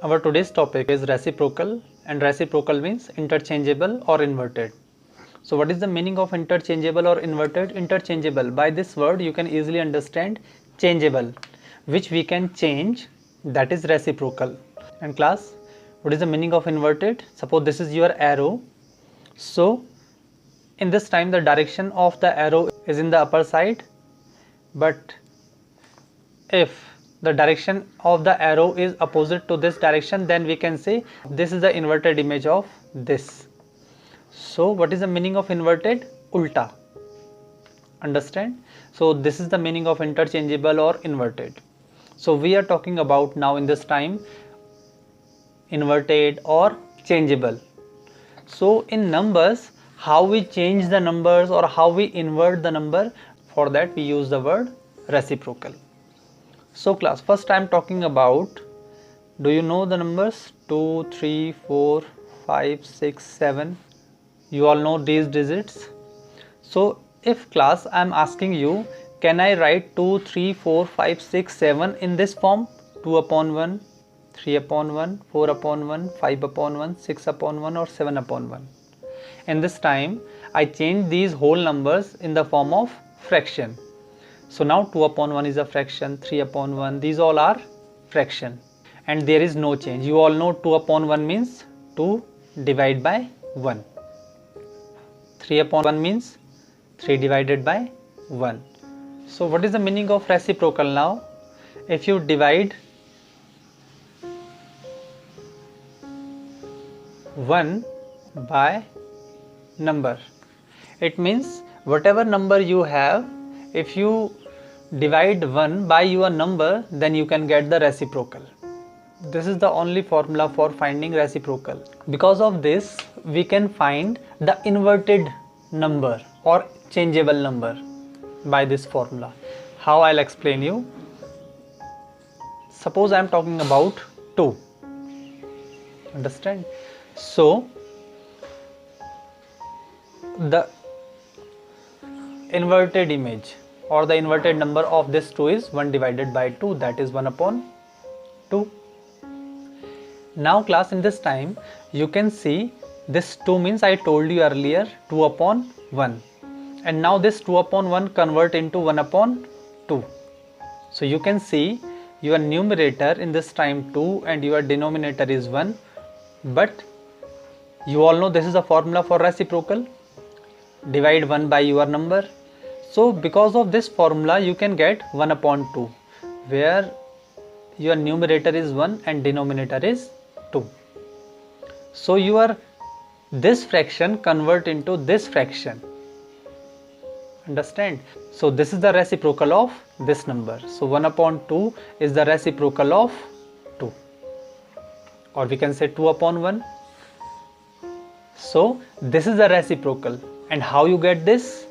Our today's topic is reciprocal, and reciprocal means interchangeable or inverted. So what is the meaning of interchangeable or inverted? Interchangeable, by this word you can easily understand changeable, which we can change, that is reciprocal. And class, what is the meaning of inverted? Suppose this is your arrow. So in this time the direction of the arrow is in the upper side, but if the direction of the arrow is opposite to this direction, then we can say this is the inverted image of this. So what is the meaning of inverted? Ulta. Understand? So this is the meaning of interchangeable or inverted. So we are talking about now in this time inverted or changeable. So in numbers, how we change the numbers or how we invert the number, for that we use the word reciprocal. So class, first I am talking about, do you know the numbers 2, 3, 4, 5, 6, 7? You all know these digits. So if class I am asking you, can I write 2, 3, 4, 5, 6, 7 in this form? 2 upon 1, 3 upon 1, 4 upon 1, 5 upon 1, 6 upon 1 or 7 upon 1. In this time I change these whole numbers in the form of fraction. So now 2 upon 1 is a fraction, 3 upon 1, these all are fraction and there is no change. You all know 2 upon 1 means 2 divided by 1. 3 upon 1 means 3 divided by 1. So what is the meaning of reciprocal now? If you divide 1 by number, it means whatever number you have, if you divide 1 by your number, then you can get the reciprocal. This is the only formula for finding reciprocal. Because of this, we can find the inverted number or changeable number by this formula. How? I'll explain you. Suppose I am talking about 2. Understand? So the inverted image or the inverted number of this 2 is 1 divided by 2, that is 1 upon 2. Now class, in this time you can see this 2 means, I told you earlier, 2 upon 1, and now this 2 upon 1 convert into 1 upon 2. So you can see your numerator in this time 2 and your denominator is 1, but you all know this is a formula for reciprocal. Divide 1 by your number. So because of this formula you can get 1 upon 2, where your numerator is 1 and denominator is 2. So your this fraction convert into this fraction. Understand? So this is the reciprocal of this number. So 1 upon 2 is the reciprocal of 2, or we can say 2 upon 1. So this is the reciprocal. And how you get this?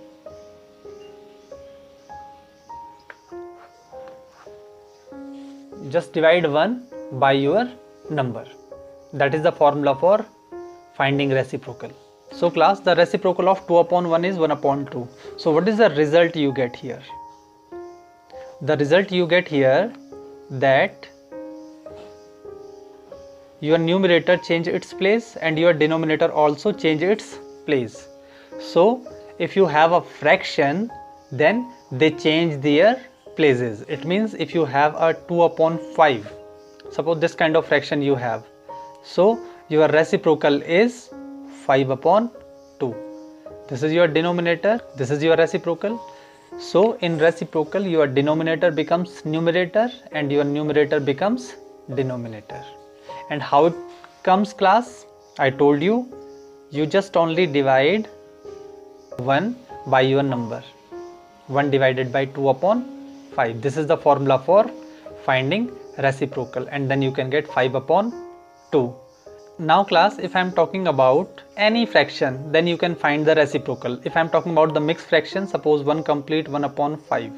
Just divide 1 by your number. That is the formula for finding reciprocal. So class, the reciprocal of 2 upon 1 is 1 upon 2. So what is the result you get here? The result you get here, that your numerator change its place and your denominator also change its place. So if you have a fraction, then they change their places. It means if you have a 2 upon 5, suppose this kind of fraction you have, so your reciprocal is 5 upon 2. This is your denominator, this is your reciprocal. So in reciprocal your denominator becomes numerator and your numerator becomes denominator. And how it comes class? I told you, you just only divide 1 by your number. 1 divided by 2 upon 5. This is the formula for finding reciprocal, and then you can get 5 upon 2. Now class, if I am talking about any fraction, then you can find the reciprocal. If I am talking about the mixed fraction, suppose 1 complete 1 upon 5.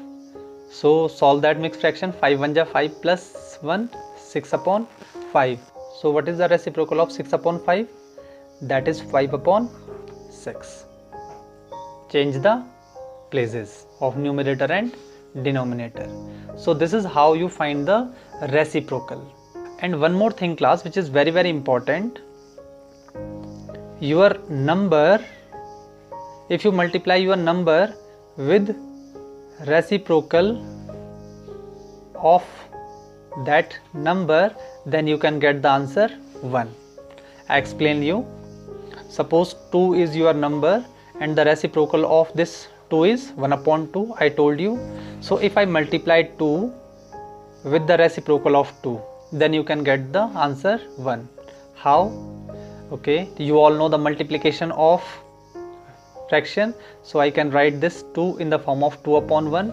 So solve that mixed fraction. 5 1 ja 5 plus 1, 6 upon 5. So what is the reciprocal of 6 upon 5? That is 5 upon 6. Change the places of numerator and denominator. So this is how you find the reciprocal. And one more thing class, which is very important, your number, if you multiply your number with reciprocal of that number, then you can get the answer 1. I explain you. Suppose 2 is your number and the reciprocal of this 2 is 1/2, I told you. So if I multiply 2 with the reciprocal of 2, then you can get the answer 1. How? Okay, you all know the multiplication of fraction, so I can write this 2 in the form of 2/1.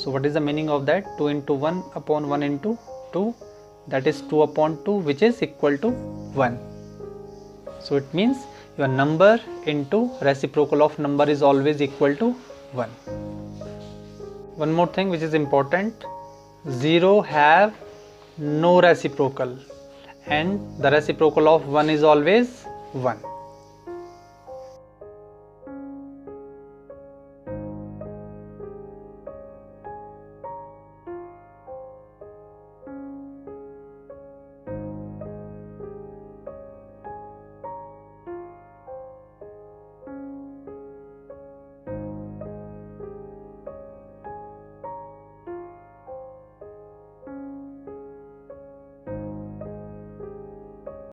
So what is the meaning of that? 2 into 1/1 into 2, that is 2/2, which is equal to 1. So it means your number into reciprocal of number is always equal to 1. One more thing which is important, 0 have no reciprocal and the reciprocal of 1 is always 1.